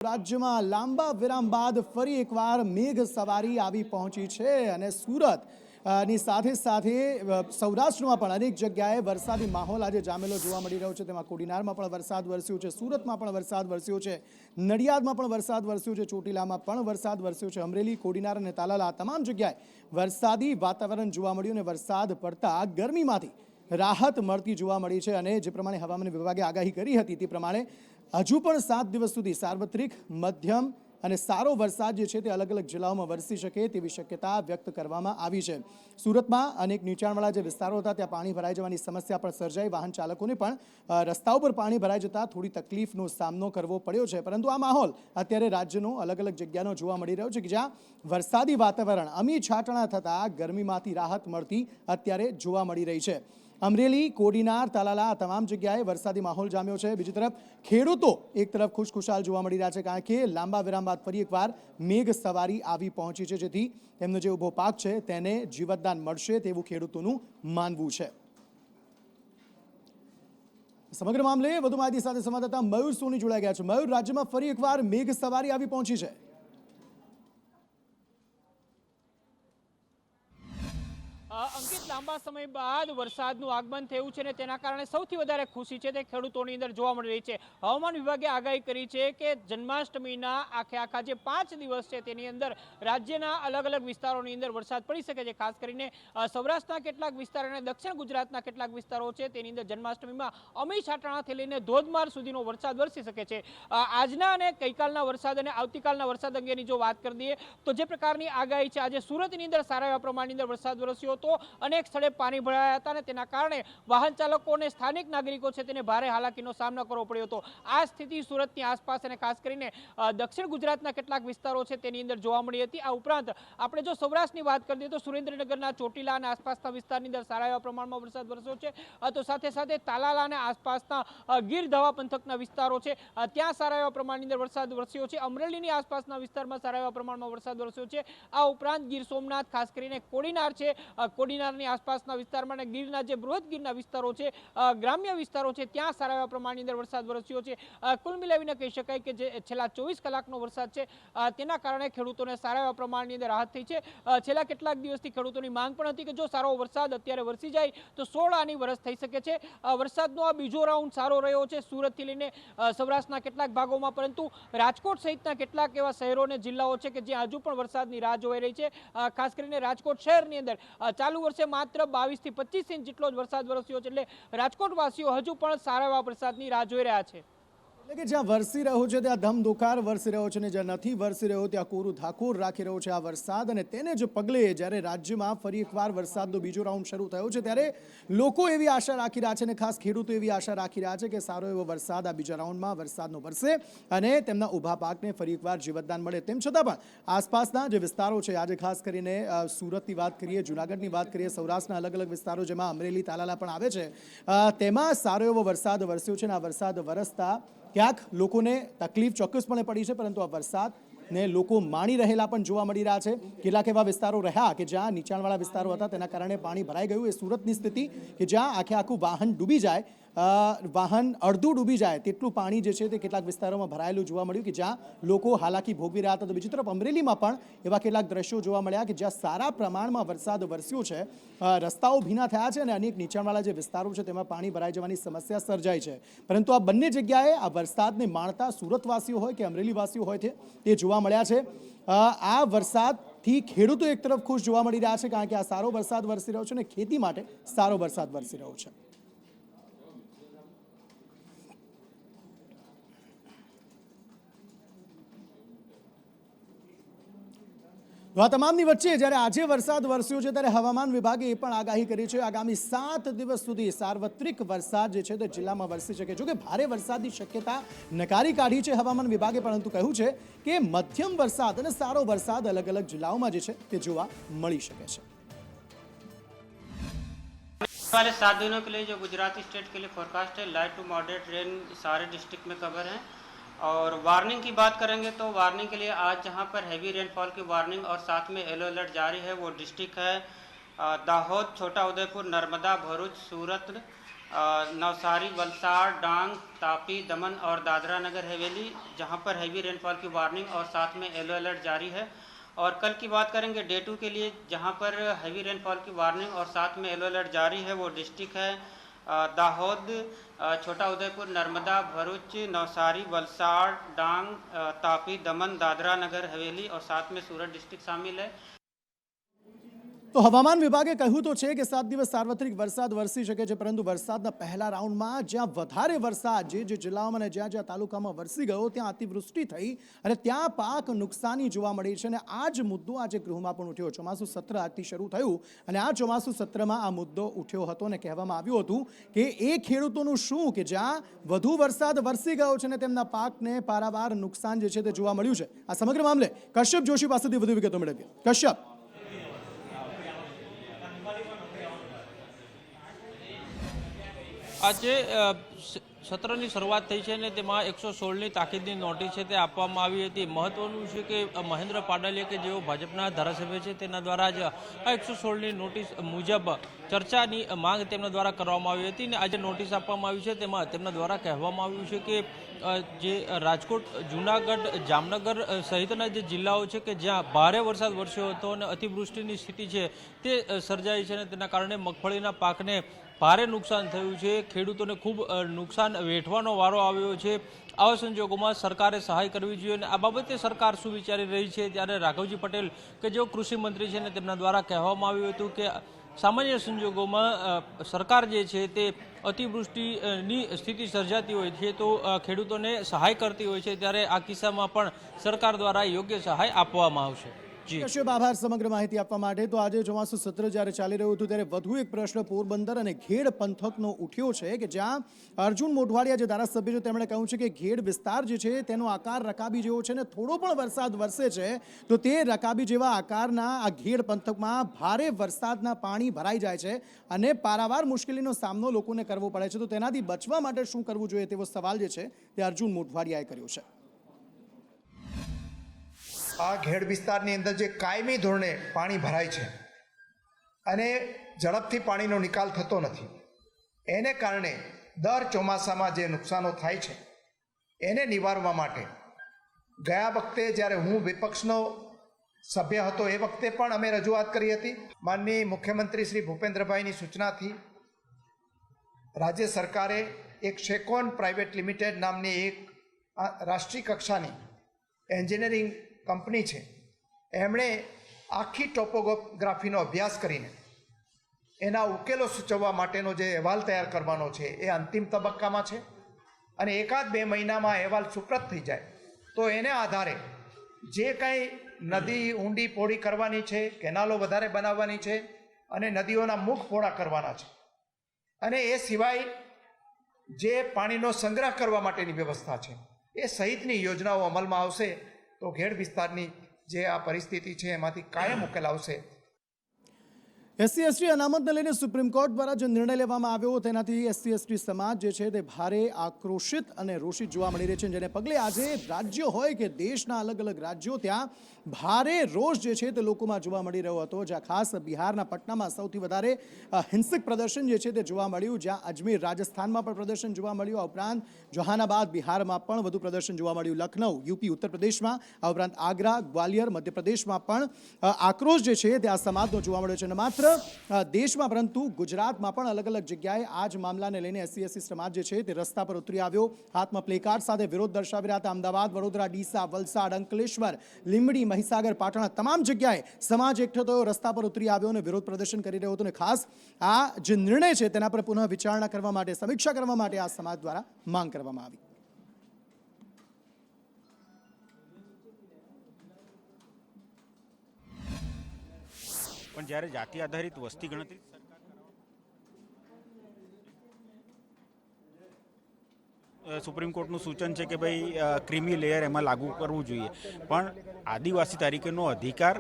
રાજ્યમાં લાંબા વિરામ બાદ ફરી એકવાર મેઘ સવારી આવી પહોંચી છે અને સુરત ની સાથે સાથે સૌરાષ્ટ્રમાં પણ અનેક જગ્યાએ વરસાદી માહોલ આજે જામેલો જોવા મળી રહ્યો છે। તેમાં કોડીનારમાં પણ વરસાદ વરસ્યો છે, સુરતમાં પણ વરસાદ વરસ્યો છે, નડિયાદમાં પણ વરસાદ વરસ્યો છે, ચોટીલામાં પણ વરસાદ વરસ્યો છે, અમરેલી, કોડીનાર અને તાલાલા તમામ જગ્યાએ વરસાદી વાતાવરણ જોવા મળ્યું અને વરસાદ પડતા ગરમીમાંથી રાહત મળતી જોવા મળી છે। અને જે પ્રમાણે હવામાન વિભાગે આગાહી કરી હતી તે પ્રમાણે હજુ પણ 7 દિવસ સુધી સાર્વત્રિક મધ્યમ અને સારો વરસાદ જે છે તે અલગ અલગ જિલ્લાઓમાં વરસી શકે તેવી શક્યતા વ્યક્ત કરવામાં આવી છે। સુરતમાં અનેક નીચાણવાળા જે વિસ્તારો હતા ત્યાં પાણી ભરાઈ જવાની સમસ્યા પણ સર્જાઈ, વાહન ચાલકોને પણ રસ્તાઓ પર પાણી ભરાઈ જતા થોડી તકલીફનો સામનો કરવો પડ્યો છે। પરંતુ આ માહોલ અત્યારે રાજ્યનો અલગ અલગ જગ્યાનો જોવા મળી રહ્યો છે કે જ્યાં વરસાદી વાતાવરણ અમી છાંટણા થતા ગરમીમાંથી રાહત મળતી અત્યારે જોવા મળી રહી છે। અમરેલી, કોડીનાર, તાલાલા તમામ જગ્યાએ વરસાદી માહોલ જામ્યો છે। બીજી તરફ ખેડૂતો એક તરફ ખુશખુશાલ જોવા મળી રહ્યા છે કારણ કે લાંબા વિરામ બાદ ફરી એકવાર મેઘ સવારી આવી પહોંચી છે જેથી તેમનો જે ઊભો પાક છે તેને જીવતદાન મળશે તેવું ખેડૂતોનું માનવું છે। સમગ્ર મામલે વધુ માહિતી સાથે સંવાદદાતા મયુર સોની જોડાઈ ગયા છે। મયુર, રાજ્યમાં ફરી એકવાર મેઘ સવારી આવી પહોંચી છે। અંકિત, લાંબા સમય બાદ વરસાદનું આગમન થયું છે અને તેના કારણે સૌથી વધારે ખુશી છે તે ખેડૂતોની અંદર જોવા મળી રહી છે। હવામાન વિભાગે આગાહી કરી છે કે જન્માષ્ટમીના આખા જે 5 દિવસ છે તેની અંદર રાજ્યના અલગ અલગ વિસ્તારોની અંદર વરસાદ પડી શકે છે। ખાસ કરીને સૌરાષ્ટ્રના કેટલાક વિસ્તારો અને દક્ષિણ ગુજરાતના કેટલાક વિસ્તારો છે તેની અંદર જન્માષ્ટમીમાં અમી છાંટણાથી લઈને ધોધમાર સુધીનો વરસાદ વરસી શકે છે। આજના અને ગઈકાલના વરસાદ અને આવતીકાલના વરસાદ અંગેની જો વાત કરી દઈએ તો જે પ્રકારની આગાહી છે, આજે સુરતની અંદર સારા એવા પ્રમાણની અંદર વરસાદ વરસ્યો હતો, અનેક સ્થળે પાણી ભરાયા હતા અને તેના કારણે વાહન ચાલકો અને સ્થાનિક નાગરિકો છે તેને ભારે હાલાકીનો સામનો કરવો પડ્યો હતો। આ સ્થિતિ સુરતની આસપાસ અને ખાસ કરીને દક્ષિણ ગુજરાતના કેટલાક વિસ્તારો છે તેની અંદર જોવા મળી હતી। આ ઉપરાંત આપણે જો સૌરાષ્ટ્રની વાત કરીએ તો સુરેન્દ્રનગરના ચોટીલા અને આસપાસના વિસ્તારની અંદર સારા એવા પ્રમાણમાં વરસાદ વરસ્યો છે। તો સાથે સાથે તાલાલા અને આસપાસના ગીર ધવા પંથકના વિસ્તારો છે ત્યાં સારા એવા પ્રમાણની અંદર વરસાદ વરસ્યો છે। અમરેલીની આસપાસના વિસ્તારમાં સારા એવા પ્રમાણમાં વરસાદ વરસ્યો છે। આ ઉપરાંત ગીર સોમનાથ, ખાસ કરીને કોડીનાર છે, કોડીનારની આસપાસના વિસ્તારમાં અને ગીરના જે બૃહદ ગીરના વિસ્તારો છે, ગ્રામ્ય વિસ્તારો છે ત્યાં સારા એવા પ્રમાણની અંદર વરસાદ વરસ્યો છે। કુલ મિલાવીને કહી શકાય કે જે છેલ્લા 24 કલાકનો વરસાદ છે તેના કારણે ખેડૂતોને સારા એવા પ્રમાણની અંદર રાહત થઈ છે। છેલ્લા કેટલાક દિવસથી ખેડૂતોની માંગ પણ હતી કે જો સારો વરસાદ અત્યારે વરસી જાય તો 16 આની વરસ થઈ શકે છે। વરસાદનો આ બીજો રાઉન્ડ સારો રહ્યો છે સુરતથી લઈને સૌરાષ્ટ્રના કેટલાક ભાગોમાં, પરંતુ રાજકોટ સહિતના કેટલાક એવા શહેરો અને જિલ્લાઓ છે કે જ્યાં હજુ પણ વરસાદની રાહ જોવાઈ રહી છે। ખાસ કરીને રાજકોટ શહેરની અંદર ચાલુ વર્ષે માત્ર 22 થી 25 ઇંચ જેટલો જ વરસાદ વરસ્યો છે, એટલે રાજકોટ વાસીઓ હજુ પણ સારા એવા વરસાદની રાહ જોઈ રહ્યા છે। એટલે કે જ્યાં વરસી રહ્યો છે ત્યાં ધમધોકાર વરસી રહ્યો છે અને જ્યાં નથી વરસી રહ્યો ત્યાં કોરું ધાકોર રાખી રહ્યો છે આ વરસાદ। અને તેને જ પગલે જ્યારે રાજ્યમાં ફરી એકવાર વરસાદનો બીજો રાઉન્ડ શરૂ થયો છે ત્યારે લોકો એવી આશા રાખી રહ્યા છે અને ખાસ ખેડૂતો એવી આશા રાખી રહ્યા છે કે સારો એવો વરસાદ આ બીજા રાઉન્ડમાં વરસાદનો વરસે અને તેમના ઊભા પાકને ફરી એકવાર જીવતદાન મળે। તેમ છતાં પણ આસપાસના જે વિસ્તારો છે, આજે ખાસ કરીને સુરતની વાત કરીએ, જૂનાગઢની વાત કરીએ, સૌરાષ્ટ્રના અલગ અલગ વિસ્તારો જેમાં અમરેલી, તાલાલા પણ આવે છે, તેમાં સારો એવો વરસાદ વરસ્યો છે અને આ વરસાદ વરસતા ક્યાંક લોકોને તકલીફ ચોક્કસપણે પડી છે, પરંતુ આ વરસાદને લોકો માણી રહેલા પણ જોવા મળી રહ્યા છે। કેટલાક એવા વિસ્તારો રહ્યા કે જ્યાં નીચાણવાળા વિસ્તારો હતા તેના કારણે પાણી ભરાઈ ગયું। એ સુરતની સ્થિતિ કે જ્યાં આખું વાહન ડૂબી જાય, વાહન અડધું ડૂબી જાય તેટલું પાણી જે છે તે કેટલાક વિસ્તારોમાં ભરાયેલું જોવા મળ્યું કે જ્યાં લોકો હાલાકી ભોગવી રહ્યા હતા। તો બીજી તરફ અમરેલીમાં પણ એવા કેટલાક દ્રશ્યો જોવા મળ્યા કે જ્યાં સારા પ્રમાણમાં વરસાદ વરસ્યો છે, રસ્તાઓ ભીના થયા છે અને અનેક નીચાણવાળા જે વિસ્તારો છે તેમાં પાણી ભરાઈ જવાની સમસ્યા સર્જાઈ છે। પરંતુ આ બંને જગ્યાએ આ વરસાદને માણતા સુરતવાસીઓ હોય કે અમરેલીવાસીઓ હોય તે જોવા મળ્યા છે। આ વરસાદથી ખેડૂતો એક તરફ ખુશ જોવા મળી રહ્યા છે કારણ કે આ સારો વરસાદ વરસી રહ્યો છે અને ખેતી માટે સારો વરસાદ વરસી રહ્યો છે। તો આ તમામની વચ્ચે જ્યારે આજે વરસાદ વરસ્યો છે ત્યારે હવામાન વિભાગે એ પણ આગાહી કરી છે આગામી 7 દિવસ સુધી સાર્વત્રિક વરસાદ જે છે તે જિલ્લામાં વરસી શકે। જો કે ભારે વરસાદની શક્યતા નકારી કાઢી છે હવામાન વિભાગે, પરંતુ કહ્યું છે કે મધ્યમ વરસાદ અને સારો વરસાદ અલગ અલગ જિલ્લાઓમાં જે છે તે જોવા મળી શકે છે। वाले 7 दिनों के लिए जो गुजरात स्टेट के लिए फोरकास्ट है, लाइट टू मॉडरेट रेन सारे डिस्ट्रिक्ट में कवर है। और वार्निंग की बात करेंगे तो वार्निंग के लिए आज जहां पर हैवी रेनफॉल की वार्निंग और साथ में येलो अलर्ट जारी है वो डिस्ट्रिक्ट है दाहोद, छोटा उदयपुर, नर्मदा, भरूच, सूरत, नवसारी, वलसाड़, डांग, तापी, दमन और दादरा नगर हवेली, जहां पर हैवी रेनफॉल की वार्निंग और साथ में येलो अलर्ट जारी है। और कल की बात करेंगे डे 2 के लिए, जहां पर हैवी रेनफॉल की वार्निंग और साथ में येलो अलर्ट जारी है। वो डिस्ट्रिक्ट है दाहोद, छोटा उदयपुर, नर्मदा, भरूच, नवसारी, वलसाड़, डांग, तापी, दमन, दादरा नगर हवेली और साथ में सूरत डिस्ट्रिक्ट शामिल है। તો હવામાન વિભાગે કહ્યું તો છે કે 7 દિવસ સાર્વત્રિક વરસાદ વરસી શકે છે, પરંતુ વરસાદના પહેલા રાઉન્ડમાં જ્યાં વધારે વરસાદ જે જિલ્લાઓમાં અને જ્યાં તાલુકામાં વરસી ગયો ત્યાં અતિવૃષ્ટિ થઈ અને ત્યાં પાક નુકસાની જોવા મળી છે. અને આ જ મુદ્દો આજે ગૃહમાં પણ ઉઠ્યો. ચોમાસું સત્ર આજથી શરૂ થયું અને આ ચોમાસું સત્રમાં આ મુદ્દો ઉઠ્યો હતો અને કહેવામાં આવ્યું હતું કે એ ખેડૂતોનું શું કે જ્યાં વધુ વરસાદ વરસી ગયો છે અને તેમના પાકને પારાવાર નુકસાન જે છે તે જોવા મળ્યું છે. આ સમગ્ર મામલે કશ્યપ જોશી પાસેથી વધુ વિગતો મેળવીએ. કશ્યપ, આજે સત્રની શરૂઆત થઈ છે અને તેમાં 116ની તાકીદની નોટિસ છે તે આપવામાં આવી હતી. મહત્વનું છે કે મહેન્દ્ર પાડલિયા કે જેઓ ભાજપના ધારાસભ્ય છે તેના દ્વારા જ આ 116ની નોટિસ મુજબ ચર્ચાની માંગ તેમના દ્વારા કરવામાં આવી હતી અને આજે નોટિસ આપવામાં આવી છે. તેમાં તેમના દ્વારા કહેવામાં આવ્યું છે કે જે રાજકોટ, જૂનાગઢ, જામનગર સહિતના જે જિલ્લાઓ છે કે જ્યાં ભારે વરસાદ વરસ્યો હતો અને અતિવૃષ્ટિની સ્થિતિ છે તે સર્જાઈ છે અને તેના કારણે મગફળીના પાકને ભારે નુકસાન થયું છે. ખેડૂતોને ખૂબ નુકસાન વેઠવાનો વારો આવ્યો છે. આવા સંજોગોમાં સરકારે સહાય કરવી જોઈએ અને આ બાબતે સરકાર શું વિચારી રહી છે, ત્યારે રાઘવજી પટેલ કે જેઓ કૃષિ મંત્રી છે અને તેમના દ્વારા કહેવામાં આવ્યું હતું કે સામાન્ય સંજોગોમાં સરકાર જે છે તે અતિવૃષ્ટિની સ્થિતિ સર્જાતી હોય છે તો ખેડૂતોને સહાય કરતી હોય છે, ત્યારે આ કિસ્સામાં પણ સરકાર દ્વારા યોગ્ય સહાય આપવામાં આવશે. કશ્યપ, આભાર સમગ્ર માહિતી આપવા માટે. તો આજે ચોમાસું સત્ર જ્યારે ચાલી રહ્યું હતું ત્યારે વધુ એક પ્રશ્ન પોરબંદર અને ઘેડ પંથકનો ઉઠ્યો છે કે જ્યાં અર્જુન મોઢવાડિયા જે ધારાસભ્ય છે તેમણે કહ્યું છે કે ઘેડ વિસ્તાર જે છે તેનો આકાર રકાબી જેવો છે અને થોડો પણ વરસાદ વરસે છે તો તે રકાબી જેવા આકારના આ ઘેડ પંથકમાં ભારે વરસાદના પાણી ભરાઈ જાય છે અને પારાવાર મુશ્કેલીનો સામનો લોકોને કરવો પડે છે. તો તેનાથી બચવા માટે શું કરવું જોઈએ તેવો સવાલ જે છે તે અર્જુન મોઢવાડિયાએ કર્યો છે. આ ઘેડ વિસ્તારની અંદર જે કાયમી ધોરણે પાણી ભરાય છે અને ઝડપથી પાણીનો નિકાલ થતો નથી, એને કારણે દર ચોમાસામાં જે નુકસાનો થાય છે એને નિવારવા માટે ગયા વખતે જ્યારે હું વિપક્ષનો સભ્ય હતો એ વખતે પણ અમે રજૂઆત કરી હતી. માનનીય મુખ્યમંત્રી શ્રી ભૂપેન્દ્રભાઈની સૂચનાથી રાજ્ય સરકારે એક શેકોન પ્રાઇવેટ લિમિટેડ નામની એક રાષ્ટ્રીય કક્ષાની એન્જિનિયરિંગ કંપની છે, એમણે આખી ટોપોગ્રાફીનો અભ્યાસ કરીને એના ઉકેલો સૂચવવા માટેનો જે અહેવાલ તૈયાર કરવાનો છે એ અંતિમ તબક્કામાં છે અને 1-2 મહિનામાં અહેવાલ સુપ્રત થઈ જાય તો એને આધારે જે કંઈ નદી ઊંડી પહોળી કરવાની છે, કેનાલો વધારે બનાવવાની છે અને નદીઓના મુખ પહોળા કરવાના છે અને એ સિવાય જે પાણીનો સંગ્રહ કરવા માટેની વ્યવસ્થા છે એ સહિતની યોજનાઓ અમલમાં આવશે તો ઘેડ વિસ્તારની જે આ પરિસ્થિતિ છે એમાંથી કાયમ ઉકેલ આવશે. SC/ST અનામતને લઈને સુપ્રીમ કોર્ટ દ્વારા જે નિર્ણય લેવામાં આવ્યો તેનાથી SC/ST સમાજ જે છે તે ભારે આક્રોશિત અને રોષિત જોવા મળી રહી છે, જેને પગલે આજે રાજ્યો હોય કે દેશના અલગ અલગ રાજ્યો ત્યાં ભારે રોષ જે છે તે લોકોમાં જોવા મળી રહ્યો હતો. જ્યાં ખાસ બિહારના પટનામાં સૌથી વધારે હિંસક પ્રદર્શન જે છે તે જોવા મળ્યું, જ્યાં અજમેર રાજસ્થાનમાં પણ પ્રદર્શન જોવા મળ્યું, આ ઉપરાંત જહાનાબાદ બિહારમાં પણ વધુ પ્રદર્શન જોવા મળ્યું, લખનઉ યુપી ઉત્તર પ્રદેશમાં, આ ઉપરાંત આગ્રા, ગ્વાલિયર મધ્યપ્રદેશમાં પણ આક્રોશ જે છે તે આ સમાજનો જોવા મળ્યો છે. અને માત્ર દેશમાં પરંતુ ગુજરાતમાં પણ અલગ અલગ જગ્યાએ આ જ મામલાને લઈને SC/ST સમાજ જે છે તે રસ્તા પર ઉતરી આવ્યો, હાથમાં પ્લેકાર્ડ સાથે વિરોધ દર્શાવી રહ્યા હતા. અમદાવાદ, વડોદરા, ડીસા, વલસાડ, અંકલેશ્વર, લીંબડી, મહીસાગર, પાટણ તમામ જગ્યાએ સમાજ એકઠો થયો, રસ્તા પર ઉતરી આવ્યો અને વિરોધ પ્રદર્શન કરી રહ્યો હતો. અને ખાસ આ જે નિર્ણય છે તેના પર પુનઃ વિચારણા કરવા માટે, સમીક્ષા કરવા માટે આ સમાજ દ્વારા માંગ કરવામાં આવી. પણ જ્યારે જાતિ આધારિત વસ્તી ગણતરી સુપ્રીમ કોર્ટનું સૂચન છે કે ભાઈ ક્રીમી લેયર એમાં લાગુ કરવું જોઈએ, પણ આદિવાસી તરીકેનો અધિકાર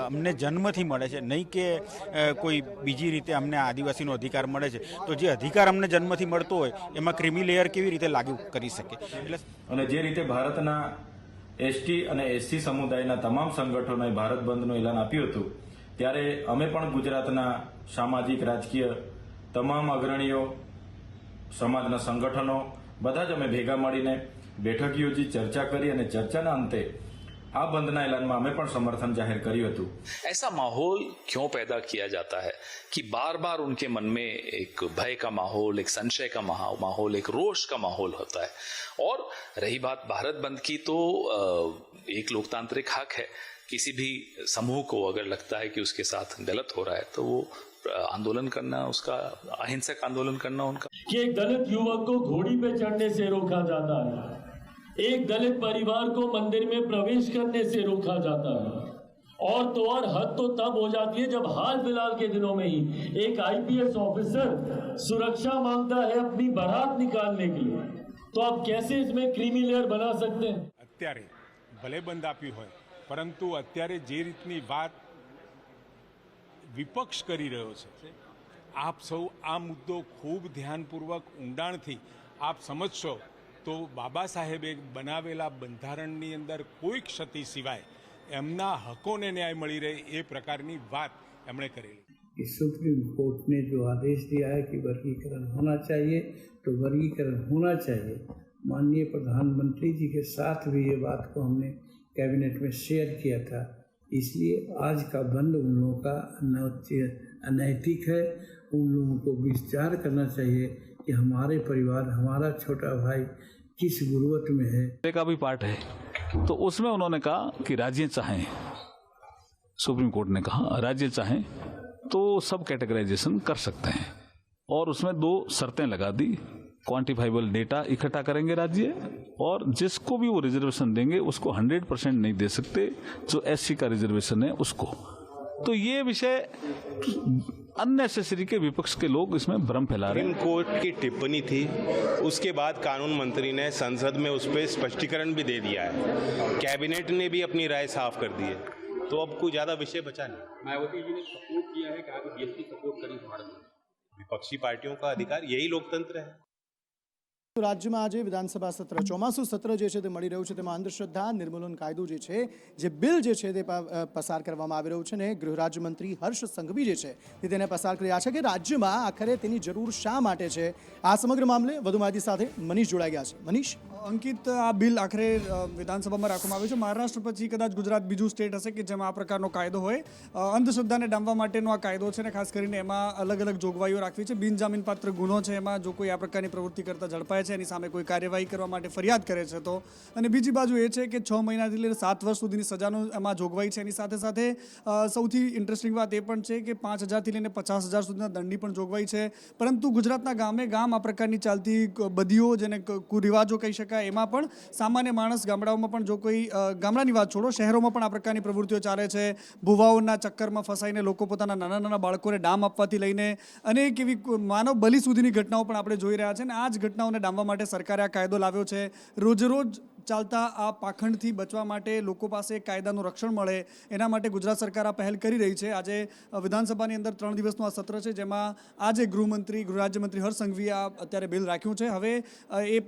અમને જન્મથી મળે છે, નહીં કે કોઈ બીજી રીતે અમને આદિવાસીનો અધિકાર મળે છે. તો જે અધિકાર અમને જન્મથી મળતો હોય એમાં ક્રીમી લેયર કેવી રીતે લાગુ કરી શકે? એટલે અને જે રીતે ભારતના ST અને SC સમુદાયના તમામ સંગઠનોએ ભારત બંધનું એલાન આપ્યું હતું, ત્યારે અમે પણ ગુજરાતના સામાજિક રાજકીય તમામ અગ્રણીઓ સમાજના સંગઠનો બધા જ અમે ભેગા મળીને બેઠક યોજી ચર્ચા કરી અને ચર્ચાના અંતે આ બંધના એલાનમાં અમે પણ સમર્થન જાહેર કર્યું હતું. ऐसा माहौल क्यों पैदा किया जाता है कि बार बार उनके मन में एक भय का माहौल, एक संशय का माहौल, एक रोष का माहौल होता है. और रही बात भारत बंद की, तो एक लोकतांत्रिक हक है किसी भी समूह को अगर लगता है कि उसके साथ गलत हो रहा है तो वो आंदोलन करना, उसका अहिंसक आंदोलन करना उनका. कि एक दलित युवक को घोड़ी पे चढ़ने से रोका जाता है, एक दलित परिवार को मंदिर में प्रवेश करने से रोका जाता है, और तो और हद तो तब हो जाती है जब हाल फिलहाल के दिनों में ही एक आईपीएस ऑफिसर सुरक्षा मांगता है अपनी बारात निकालने के लिए. तो आप कैसे इसमें क्रीमी लेयर बना सकते हैं? અત્યારે ભલે બંધ આપ્યું હોય, પરંતુ અત્યારે જે રીતની વાત વિપક્ષ કરી રહ્યો છે, આપ સૌ આ મુદ્દો ખૂબ ધ્યાનપૂર્વક ઊંડાણથી આપ સમજશો તો બાબા સાહેબે બનાવેલા બંધારણની અંદર કોઈ ક્ષતિ સિવાય એમના હકોને ન્યાય મળી રહે એ પ્રકારની વાત એમણે કરેલી. सुप्रीम कोर्ट ने जो आदेश दिया है कि वर्गीकरण होना चाहिए, तो वर्गीकरण होना चाहिए. माननीय प्रधानमंत्री जी के साथ भी ये बात को हमने कैबिनेट में शेयर किया था. इसलिए आज का बंद उन लोगों का अनैतिक है. उन लोगों को विचार करना चाहिए कि हमारे परिवार, हमारा छोटा भाई किस गुर्बत में है. का भी पार्ट है, तो उसमें उन्होंने कहा कि राज्य चाहें, सुप्रीम कोर्ट ने कहा राज्य चाहें तो सब कैटेगराइजेशन कर सकते हैं, और उसमें 2 शर्तें लगा दी. क्वांटिफाइबल डेटा इकट्ठा करेंगे राज्य, और जिसको भी वो रिजर्वेशन देंगे उसको 100% नहीं दे सकते, जो SC का रिजर्वेशन है उसको. तो ये विषय अननेसेसरी के विपक्ष के लोग इसमें भ्रम फैला रहे हैं. सुप्रीम कोर्ट की टिप्पणी थी, उसके बाद कानून मंत्री ने संसद में उस पर स्पष्टीकरण भी दे दिया है. कैबिनेट ने भी अपनी राय साफ कर दी है, तो अब कोई ज्यादा विषय बचा नहीं. मायावती जी ने सपोर्ट किया है कि आगे बीएसपी सपोर्ट करें भारत में. विपक्षी पार्टियों का अधिकार, यही लोकतंत्र है. રાજ્યમાં આજે વિધાનસભા સત્ર, ચોમાસું સત્ર જે છે તે મળી રહ્યું છે, તેમાં અંધશ્રદ્ધા નિર્મૂલન કાયદો જે છે, જે બિલ જે છે તે પસાર કરવામાં આવી રહ્યું છે, ને ગૃહ રાજ્યમંત્રી હર્ષ સંઘવી જે છે તે તેને પસાર કરી રહ્યા છે કે રાજ્યમાં આખરે તેની જરૂર શા માટે છે. આ સમગ્ર મામલે વધુ માહિતી સાથે મનીષ જોડાઈ ગયા છે. મનીષ. અંકિત, આ બિલ આખરે વિધાનસભામાં રાખવામાં આવ્યું છે. મહારાષ્ટ્ર પછી કદાચ ગુજરાત બીજું સ્ટેટ હશે કે જેમાં આ પ્રકારનો કાયદો હોય. અંધશ્રદ્ધાને ડામવા માટેનો આ કાયદો છે, ને ખાસ કરીને એમાં અલગ અલગ જોગવાઈઓ રાખવી છે. બિનજામીનપાત્ર ગુનો છે, એમાં જો કોઈ આ પ્રકારની પ્રવૃત્તિ કરતા ઝડપાય છે, એની સામે કોઈ કાર્યવાહી કરવા માટે ફરિયાદ કરે છે તો. અને બીજી બાજુ એ છે કે 6 મહિનાથી લઈને 7 વર્ષ સુધીની સજાનો એમાં જોગવાઈ છે. એની સાથે સાથે સૌથી ઇન્ટરેસ્ટિંગ વાત એ પણ છે કે 5,000થી લઈને 50,000 સુધીના દંડની પણ જોગવાઈ છે. પરંતુ ગુજરાતના ગામે ગામ આ પ્રકારની ચાલતી બદીઓ, જેને કુરિવાજો કહી શકાય, એમાં પણ સામાન્ય માણસ ગામડાઓમાં પણ જો કોઈ, ગામડાની વાત છોડો, શહેરોમાં પણ આ પ્રકારની પ્રવૃત્તિઓ ચાલે છે. ભુવાઓના ચક્કરમાં ફસાઈને લોકો પોતાના નાના નાના બાળકોને ડામ આપવાથી લઈને અનેક એવી માનવ બલિ સુધીની ઘટનાઓ પણ આપણે જોઈ રહ્યા છે. અને આ જ ઘટનાઓને ડામવા માટે સરકારે આ કાયદો લાવ્યો છે. રોજ ચાલતા આ પાખંડથી બચવા માટે લોકો પાસે કાયદાનું રક્ષણ મળે એના માટે ગુજરાત સરકાર આ પહેલ કરી રહી છે. આજે વિધાનસભાની અંદર 3 દિવસનું આ સત્ર છે, જેમાં આજે ગૃહ રાજ્યમંત્રી હર્ષ સંઘવીએ અત્યારે બિલ રાખ્યું છે. હવે એ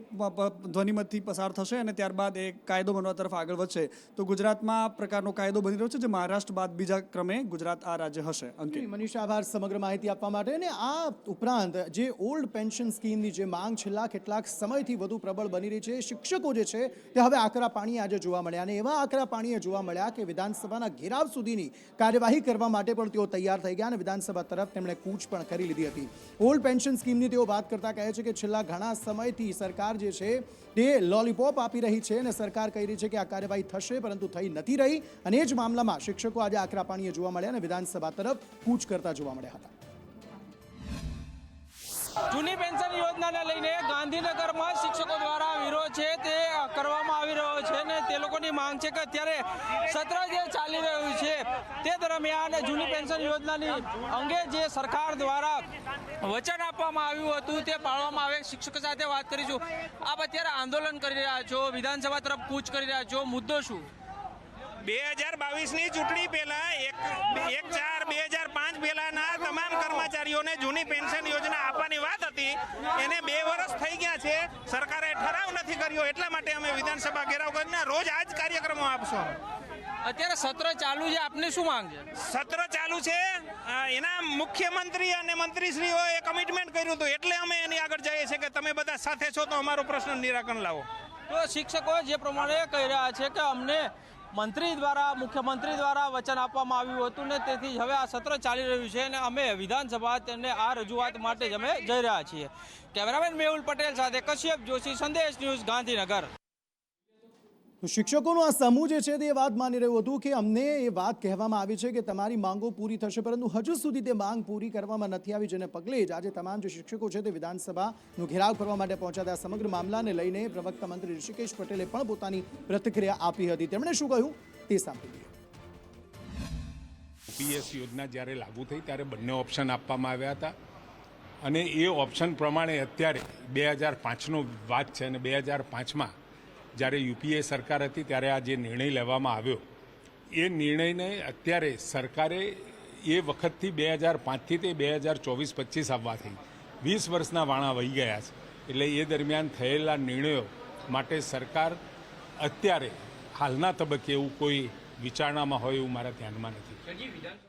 ધ્વનિમતથી પસાર થશે અને ત્યારબાદ એ કાયદો બનવા તરફ આગળ વધશે. તો ગુજરાતમાં આ પ્રકારનો કાયદો બની રહ્યો છે, જે મહારાષ્ટ્ર બાદ બીજા ક્રમે ગુજરાત આ રાજ્ય હશે. અંકિત. મનીષ, આભાર સમગ્ર માહિતી આપવા માટે. અને આ ઉપરાંત જે ઓલ્ડ પેન્શન સ્કીમની જે માંગ છેલ્લા કેટલાક સમયથી વધુ પ્રબળ બની રહી છે, શિક્ષકો જે છે તે હવે આકરા પાણી આજે જોવા મળ્યા, અને એવા આકરા પાણીએ જોવા મળ્યા કે વિધાનસભાના ઘેરાવ સુધીની કાર્યવાહી કરવા માટે પણ તેઓ તૈયાર થઈ ગયા અને વિધાનસભા તરફ તેમણે કૂચ પણ કરી લીધી હતી. ઓલ્ડ પેન્શન સ્કીમની તેઓ વાત કરતા કહે છે કે છેલ્લા ઘણા સમયથી સરકાર જે છે તે લોલીપોપ આપી રહી છે અને સરકાર કહી રહી છે કે આ કાર્યવાહી થશે, પરંતુ થઈ નથી રહી. અને એ જ મામલામાં શિક્ષકો આજે આકરા પાણીએ જોવા મળ્યા અને વિધાનસભા તરફ કૂચ કરતા જોવા મળ્યા હતા. જૂની પેન્શન યોજનાને લઈને ગાંધીનગરમાં શિક્ષકો દ્વારા વિરોધ છે તે કરવામાં આવી રહ્યો છે, અને તે લોકોની માંગ છે કે અત્યારે સત્ર જે ચાલી રહ્યું છે તે દરમિયાન જૂની પેન્શન યોજનાની અંગે જે સરકાર દ્વારા વચન આપવામાં આવ્યું હતું તે પાળવામાં આવે. શિક્ષકો સાથે વાત કરીશું. આપ અત્યારે આંદોલન કરી રહ્યા છો, વિધાનસભા તરફ કૂચ કરી રહ્યા છો, મુદ્દો શું? 2022ની ચૂંટણી પહેલા 1/4/2005 પહેલાના તમામ કર્મચારીઓને જૂની પેન્શન યોજના આપવાની વાત હતી. એને 2 વર્ષ થઈ ગયા છે, સરકારે ઠરાવ નથી કર્યો. એટલા માટે અમે વિધાનસભા ઘેરાવ કરીને રોજ આ જ કાર્યક્રમો આપશો. અત્યારે સત્ર ચાલુ છે, આપને શું માંગ છે? સત્ર ચાલુ છે, એના મુખ્યમંત્રી અને મંત્રીશ્રીઓએ કમિટમેન્ટ કર્યું હતું, એટલે અમે એની આગળ જઈએ છીએ કે તમે બધા સાથે છો તો અમારો પ્રશ્ન નિરાકરણ લાવો. તો શિક્ષકો જે પ્રમાણે કહી રહ્યા છે કે અમને મંત્રી દ્વારા, મુખ્યમંત્રી દ્વારા વચન આપવામાં આવ્યું હતું ને તેથી હવે આ સત્ર ચાલી રહ્યું છે અને અમે વિધાનસભા તેને આ રજૂઆત માટે જ અમે જઈ રહ્યા છીએ. કેમેરામેન મેહુલ પટેલ સાથે કશ્યપ જોશી, સંદેશ ન્યૂઝ, ગાંધીનગર. શિક્ષકોનો આ સમૂહ જે છે તે એ વાત માની રહ્યું હતું કે અમને એ વાત કહેવામાં આવી છે કે તમારી માંગો પૂરી થશે, પરંતુ હજુ સુધી તે માંગ પૂરી કરવામાં નથી આવી, જેને પગલે જ આજે તમામ જે શિક્ષકો છે તે વિધાનસભાનો ઘેરાવ કરવા માટે પહોંચ્યા હતા. સમગ્ર મામલાને લઈને પ્રવક્તા મંત્રી ઋષિકેશ પટેલે પણ પોતાની પ્રતિક્રિયા આપી હતી. તેમણે શું કહ્યું તે સાંભળીએ. પીએસ યોજના જ્યારે લાગુ થઈ ત્યારે બંને ઓપ્શન આપવામાં આવ્યા હતા અને એ ઓપ્શન પ્રમાણે અત્યારે 2005નો વાત છે અને 2005માં જ્યારે યુપીએ સરકાર હતી ત્યારે આ જે નિર્ણય લેવામાં આવ્યો એ નિર્ણયને અત્યારે સરકારે એ વખતથી 2005થી તે 2024-25 આવવા થઈ 20 વર્ષના વાણા વહી ગયા છે. એટલે એ દરમિયાન થયેલા નિર્ણયો માટે સરકાર અત્યારે હાલના તબક્કે એવું કોઈ વિચારણામાં હોય એવું મારા ધ્યાનમાં નથી.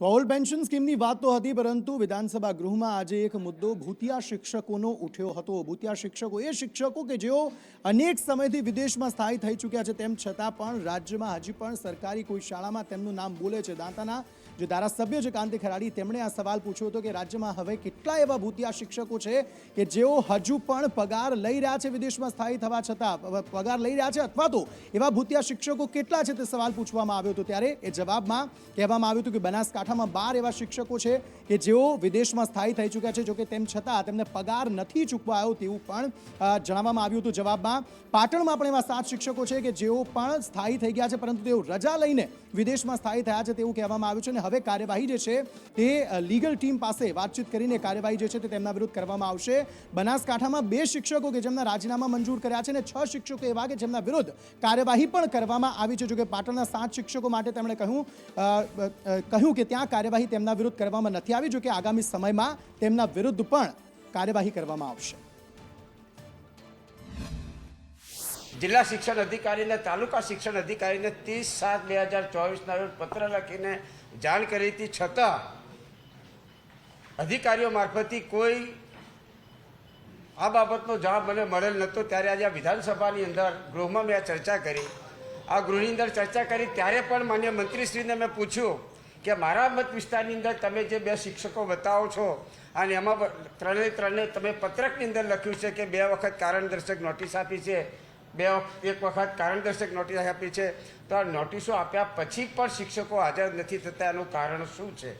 ઓલ પેન્શન સ્કીમની વાત તો હતી, પરંતુ વિધાનસભા ગૃહમાં આજે એક મુદ્દો ભૂતિયા શિક્ષકોનો ઉઠ્યો હતો. ભૂતિયા શિક્ષકો એ શિક્ષકો કે જેઓ અનેક સમયથી વિદેશમાં સ્થાયી થઈ ચૂક્યા છે, તેમ છતાં પણ રાજ્યમાં હજી પણ સરકારી કોઈ શાળામાં તેમનું નામ બોલે છે. દાંતાના જે ધારાસભ્ય છે કાંતિ ખરાડી, તેમણે આ સવાલ પૂછ્યો હતો કે રાજ્યમાં હવે કેટલા એવા ભૂતિયા શિક્ષકો છે કે જેઓ હજુ પણ પગાર લઈ રહ્યા છે, વિદેશમાં સ્થાયી થવા છતાં પગાર લઈ રહ્યા છે, અથવા તો એવા ભૂતિયા શિક્ષકો કેટલા છે તે સવાલ પૂછવામાં આવ્યો હતો. ત્યારે એ જવાબમાં કહેવામાં આવ્યું હતું કે બનાસકાંઠા 12 એવા શિક્ષકો છે કે જેઓ વિદેશમાં સ્થાયી થઈ ચૂક્યા છે, જોકે તેમ છતાં તેમને પગાર નથી ચૂકવાયો તેવું પણ જણાવવામાં આવ્યું હતું જવાબમાં. પાટણમાં પણ એવા 7 શિક્ષકો છે કે જેઓ પણ સ્થાયી થઈ ગયા છે, પરંતુ તેઓ રજા લઈને વિદેશમાં સ્થાયી થયા છે તેવું કહેવામાં આવ્યું છે. અને હવે કાર્યવાહી જે છે તે લીગલ ટીમ પાસે વાતચીત કરીને કાર્યવાહી જે છે તે તેમના વિરુદ્ધ કરવામાં આવશે. બનાસકાંઠામાં 2 શિક્ષકો કે જેમના રાજીનામા મંજૂર કર્યા છે અને 6 શિક્ષકો એવા કે જેમના વિરુદ્ધ કાર્યવાહી પણ કરવામાં આવી છે. જોકે પાટણના 7 શિક્ષકો માટે તેમણે કહ્યું કે ત્યાં કાર્યવાહી તેમના વિરુદ્ધ કરવામાં નથી આવી, જોકે આગામી સમયમાં તેમના વિરુદ્ધ પણ કાર્યવાહી કરવામાં આવશે. જિલ્લા શિક્ષણ અધિકારી અને તાલુકા શિક્ષણ અધિકારીને 30/7/2024ના રોજ પત્ર લખીને જાણ કરી હતી, છતાં અધિકારીઓ મારફતથી કોઈ આ બાબતનો જવાબ મને મળેલ નહોતો. ત્યારે આજે આ વિધાનસભાની અંદર ગૃહમાં મેં ચર્ચા કરી. આ ગૃહની અંદર ચર્ચા કરી ત્યારે પણ માન્ય મંત્રીશ્રીને મેં પૂછ્યું કે મારા મત વિસ્તારની અંદર તમે જે 2 શિક્ષકો બતાવો છો અને એમાં ત્રણે તમે પત્રકની અંદર લખ્યું છે કે 2 વખત કારણદર્શક નોટિસ આપી છે, એક વખત કારણદર્શક નોટિસ આપી છે, તો આ નોટિસો આપ્યા પછી પણ શિક્ષકો હાજર નથી થતા, એનું કારણ શું છે?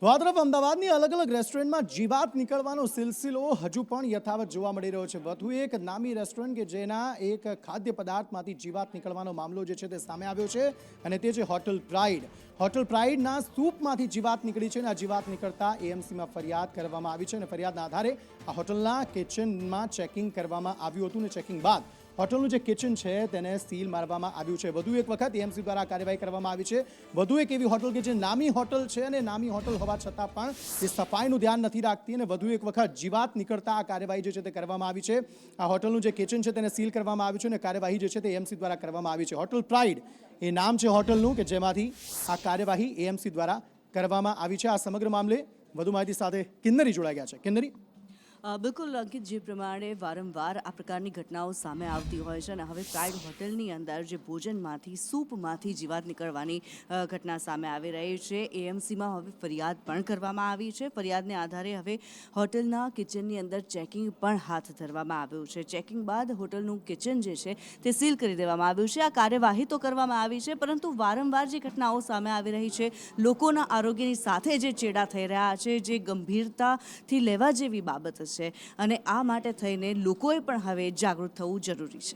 તો આ તરફ અમદાવાદની અલગ અલગ રેસ્ટોરન્ટમાં જીવાત નીકળવાનો સિલસિલો હજુ પણ યથાવત જોવા મળી રહ્યો છે. વધુ એક નામી રેસ્ટોરન્ટ કે જેના એક ખાદ્ય પદાર્થમાંથી જીવાત નીકળવાનો મામલો જે છે તે સામે આવ્યો છે અને તે છે હોટલ પ્રાઇડ. હોટલ પ્રાઇડના સૂપમાંથી જીવાત નીકળી છે અને આ જીવાત નીકળતા એએમસીમાં ફરિયાદ કરવામાં આવી છે અને ફરિયાદના આધારે આ હોટલના કિચનમાં ચેકિંગ કરવામાં આવ્યું હતું અને ચેકિંગ બાદ હોટલનું જે કિચન છે તેને સીલ મારવામાં આવ્યું છે. વધુ એક વખત એએમસી દ્વારા કાર્યવાહી કરવામાં આવી છે. વધુ એક એવી હોટલ કે જે નામી હોટલ છે અને નામી હોટલ હોવા છતાં પણ એ સફાઈનું ધ્યાન નથી રાખતી અને વધુ એક વખત જીવાત નીકળતા આ કાર્યવાહી જે છે તે કરવામાં આવી છે. આ હોટલનું જે કિચન છે તેને સીલ કરવામાં આવ્યું છે અને કાર્યવાહી જે છે તે એએમસી દ્વારા કરવામાં આવી છે. હોટલ પ્રાઇડ એ નામ છે હોટલનું કે જેમાંથી આ કાર્યવાહી એએમસી દ્વારા કરવામાં આવી છે. આ સમગ્ર મામલે વધુ માહિતી સાથે કિન્નરી જોડાઈ ગયા છે. કિન્નરી, બિલકુલ અંકિત, જે પ્રમાણે વારંવાર આ પ્રકારની ઘટનાઓ સામે આવતી હોય છે અને હવે પ્રાઇડ હોટલની અંદર જે ભોજનમાંથી સૂપમાંથી જીવાત નીકળવાની ઘટના સામે આવી રહી છે. એએમસીમાં હવે ફરિયાદ પણ કરવામાં આવી છે. ફરિયાદને આધારે હવે હોટલના કિચનની અંદર ચેકિંગ પણ હાથ ધરવામાં આવ્યું છે. ચેકિંગ બાદ હોટલનું કિચન જે છે તે સીલ કરી દેવામાં આવ્યું છે. આ કાર્યવાહી તો કરવામાં આવી છે, પરંતુ વારંવાર જે ઘટનાઓ સામે આવી રહી છે, લોકોના આરોગ્યની સાથે જે ચેડા થઈ રહ્યા છે, જે ગંભીરતાથી લેવા જેવી બાબત છે અને આ માટે થઈને લોકોએ પણ હવે જાગૃત થવું જરૂરી છે.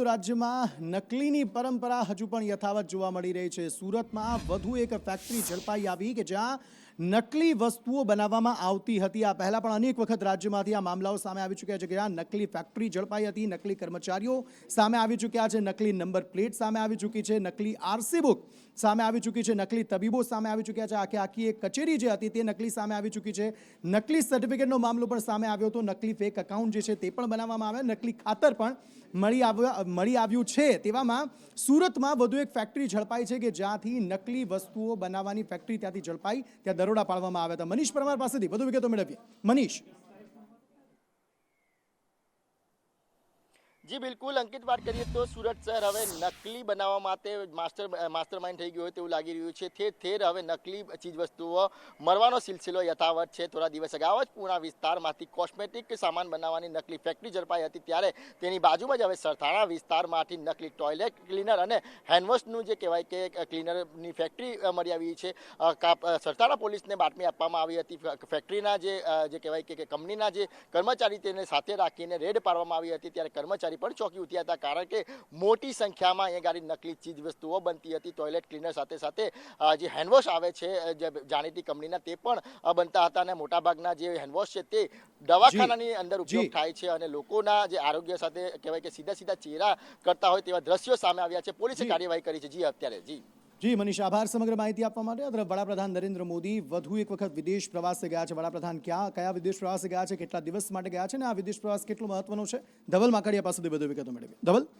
રાજ્યમાં નકલીની પરંપરા હજુ પણ યથાવત જોવા મળી રહી છે. સુરતમાં વધુ એક ફેક્ટરી ઝડપાઈ આવી કે જ્યાં નકલી વસ્તુઓ બનાવવામાં આવતી હતી. આ પહેલાં પણ અનેક વખત રાજ્યમાંથી આ મામલાઓ સામે આવી ચૂક્યા છે કે જ્યાં નકલી ફેક્ટરી ઝડપાઈ હતી, નકલી કર્મચારીઓ સામે આવી ચૂક્યા છે, નકલી નંબર પ્લેટ સામે આવી ચૂકી છે, નકલી આરસી બુક સામે આવી ચૂકી છે, નકલી તબીબો સામે આવી ચૂક્યા છે, આખી એક કચેરી જે હતી તે નકલી સામે આવી ચૂકી છે, નકલી સર્ટિફિકેટનો મામલો પણ સામે આવ્યો હતો, નકલી ફેક એકાઉન્ટ જે છે તે પણ બનાવવામાં આવ્યા, નકલી ખાતર પણ મળી આવ્યું છે. તેવામાં સુરતમાં વધુ એક ફેક્ટરી ઝડપાઈ છે કે જ્યાંથી નકલી વસ્તુઓ બનાવવાની ફેક્ટરી ત્યાંથી ઝડપાઈ, ત્યાં દરોડા પાડવામાં આવ્યા હતા. મનીષ પરમાર પાસેથી વધુ વિગતો મેળવીએ. મનીષ. જી બિલકુલ અંકિત, વાત કરીએ તો સુરત શહેર હવે નકલી બનાવવા માટે માસ્ટર માઇન્ડ થઈ ગયું હોય તેવું લાગી રહ્યું છે. ઠેર ઠેર હવે નકલી ચીજવસ્તુઓ મળવાનો સિલસિલો યથાવત છે. થોડા દિવસ અગાઉ જ પૂર્ણા વિસ્તારમાંથી કોસ્મેટિક સામાન બનાવવાની નકલી ફેક્ટરી ઝડપાઈ હતી, ત્યારે તેની બાજુમાં જ હવે સરથાણા વિસ્તારમાંથી નકલી ટોયલેટ ક્લીનર અને હેન્ડવોશનું જે કહેવાય કે ક્લીનરની ફેક્ટરી મળી આવી છે. સરથાણા પોલીસને બાતમી આપવામાં આવી હતી. ફેક્ટરીના જે કહેવાય કે કંપનીના જે કર્મચારી તેને સાથે રાખીને રેડ પાડવામાં આવી હતી, ત્યારે કર્મચારી પણ ચોંકી ઉઠ્યા હતા, કારણ કે મોટી સંખ્યામાં અહીંયા ગાડી નકલી ચીજ વસ્તુઓ બનતી હતી. ટોયલેટ ક્લીનર સાથે સાથે જે હેન્ડવોશ આવે છે જે જાણીતી કંપનીના તે પણ બનતા હતા, અને મોટાભાગના જે હેન્ડવોશ છે તે દવાખાનાની અંદર ઉપયોગ થાય છે અને લોકોના જે આરોગ્ય સાથે કહેવાય કે સીધા ચેરા કરતા હોય તેવા દ્રશ્યો સામે આવ્યા છે. પોલીસે કાર્યવાહી કરી છે. જી અત્યારે જી મનીષ, આભાર સમગ્ર માહિતી આપવા માટે. વડાપ્રધાન નરેન્દ્ર મોદી વધુ એક વખત વિદેશ પ્રવાસે ગયા છે. વડાપ્રધાન કયા વિદેશ પ્રવાસે ગયા છે, કેટલા દિવસ માટે ગયા છે અને આ વિદેશ પ્રવાસ કેટલો મહત્વનો છે, ધવલ માકડિયા પાસેથી વધુ વિગતો મેળવીએ. ધવલ.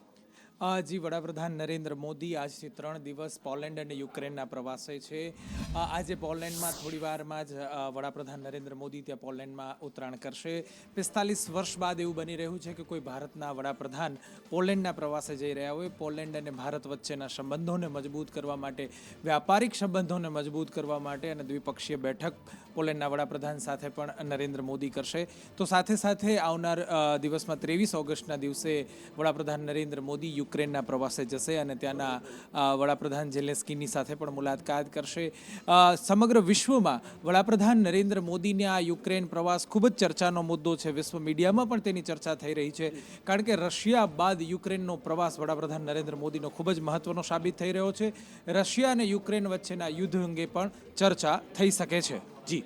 જી, વડાપ્રધાન નરેન્દ્ર મોદી આજથી 3 દિવસ પોલેન્ડ અને યુક્રેનના પ્રવાસે છે. આજે પોલેન્ડમાં થોડી વારમાં જ વડાપ્રધાન નરેન્દ્ર મોદી ત્યાં પોલેન્ડમાં ઉતરાણ કરશે. 45 વર્ષ બાદ એવું બની રહ્યું છે કે કોઈ ભારતના વડાપ્રધાન પોલેન્ડના પ્રવાસે જઈ રહ્યા હોય. પોલેન્ડ અને ભારત વચ્ચેના સંબંધોને મજબૂત કરવા માટે, વ્યાપારિક સંબંધોને મજબૂત કરવા માટે અને દ્વિપક્ષીય બેઠક પોલેન્ડના વડાપ્રધાન સાથે પણ નરેન્દ્ર મોદી કરશે. તો સાથે સાથે આવનાર દિવસમાં 23 ઓગસ્ટના દિવસે વડાપ્રધાન નરેન્દ્ર મોદી યુક્રેનના પ્રવાસે જશે અને ત્યાંના વડાપ્રધાન ઝેલેન્સ્કીની સાથે પણ મુલાકાત કરશે. સમગ્ર વિશ્વમાં વડાપ્રધાન નરેન્દ્ર મોદીને આ યુક્રેન પ્રવાસ ખૂબ જ ચર્ચાનો મુદ્દો છે. વિશ્વ મીડિયામાં પણ તેની ચર્ચા થઈ રહી છે, કારણ કે રશિયા બાદ યુક્રેનનો પ્રવાસ વડાપ્રધાન નરેન્દ્ર મોદીનો ખૂબ જ મહત્વનો સાબિત થઈ રહ્યો છે. રશિયા અને યુક્રેન વચ્ચેના યુદ્ધ અંગે પણ ચર્ચા થઈ શકે છે. જી.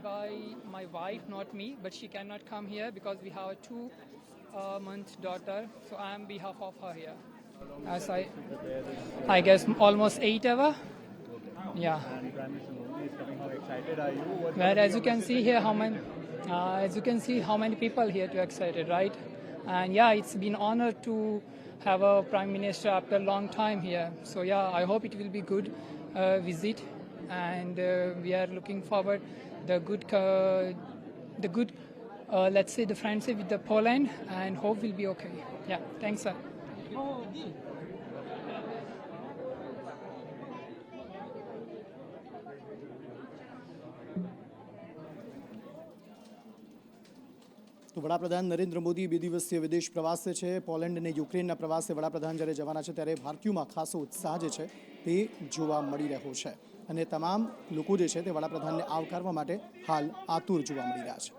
By my wife, not me, but she cannot come here because we have a 2-month daughter, so I am on behalf of her here. As I guess almost 8 hours. Yeah. And Prime Minister Modi is coming. How excited are you? Well, as you can see here, how many people here to excited, right? And yeah, it's been honor to have a Prime Minister after a long time here. So yeah, I hope it will be good visit, and we are looking forward the good let's say the friendship with the Poland, and hope will be okay. Yeah, thanks sir. તો વડાપ્રધાન નરેન્દ્ર મોદી 2 દિવસીય વિદેશ પ્રવાસે છે. Poland અને યુક્રેનના પ્રવાસે વડાપ્રધાન જ્યારે જવાના છે ત્યારે ભારતીયોમાં ખાસો ઉત્સાહ જે છે તે જોવા મળી રહ્યો છે અને તમામ લોકો જે છે તે વડાપ્રધાનને આવકારવા માટે હાલ આતુર જોવા મળી રહ્યા છે.